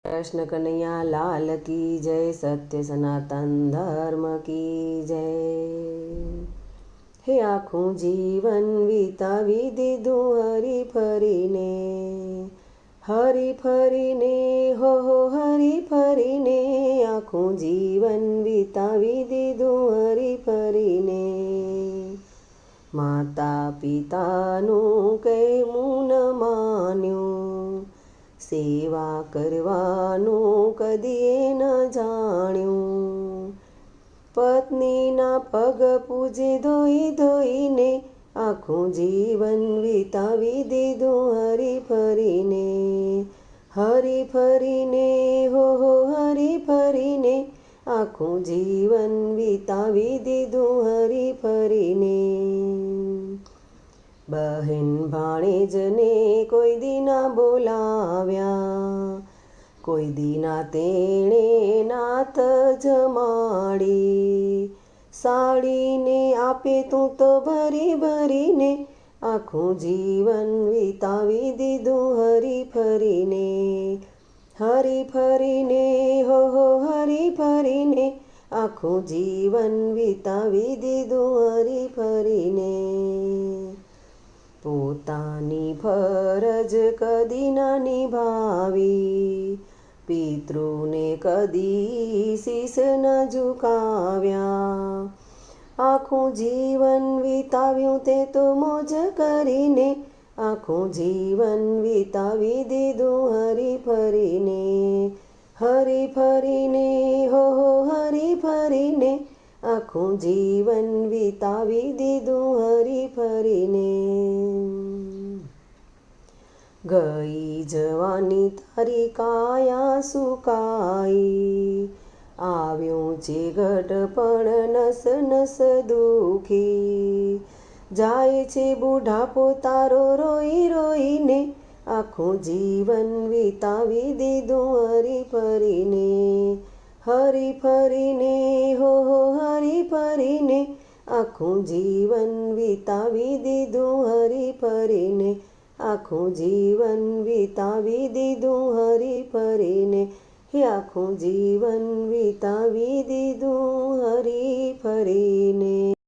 कृष्ण कन्हैया लाल की जय। सत्य सनातन धर्म की जय। हे आखूं जीवन વીતાવી દીધું હરી ફરીને, હરી ફરીને, હો હરી ફરીને, આખું જીવન વીતાવી દીધું હરી ફરીને। માતા પિતાનું કહેવું ન માન્યું, સેવા કરવાનું કદીએ ન જાણ્યું। પત્નીના પગ પૂજે ધોઈ ધોઈને, આખું જીવન વીતાવી દીધું હરી ફરીને, હરી ફરીને, હો હરી ફરીને, આખું જીવન વીતાવી દીધું હરી ફરીને। બહેન ભાણેજને કોઈ દી ના બોલાવ્યા, કોઈ દીના તેણે નાત જમાડી। સાડીને આપે તું તો ભરી ભરીને, આખું જીવન વીતાવી દીધું હરી ફરીને, હરી ફરીને, હો હરી ફરીને, આખું જીવન વીતાવી દીધું હરી ફરીને। પોતાની ફરજ કદી ના નિભાવી, પિતૃને કદી શીશ ન ઝુકાવ્યા। આખું જીવન વીતાવ્યું તે તો મોજ કરીને, આખું જીવન વીતાવી દીધું હરી ફરીને, હરી ફરીને, હો હરી ફરીને, આખું જીવન વીતાવી દીધું હરી ફરીને। ગઈ જવાની તારી કાયા સુકાઈ, આવ્યું છે ઘડપણ નસ નસ દુખી। જાય છે બુઢાપો તારો રોઈ રોઈને, આખું જીવન વીતાવી દીધું હરી ફરીને, હરી ફરીને, હો હરી ફરીને, આખું જીવન વીતાવી દીધું હરી ફરીને, આખું જીવન વીતાવી દીધું હરી ફરીને, હે આખું જીવન વીતાવી દીધું હરી ફરીને।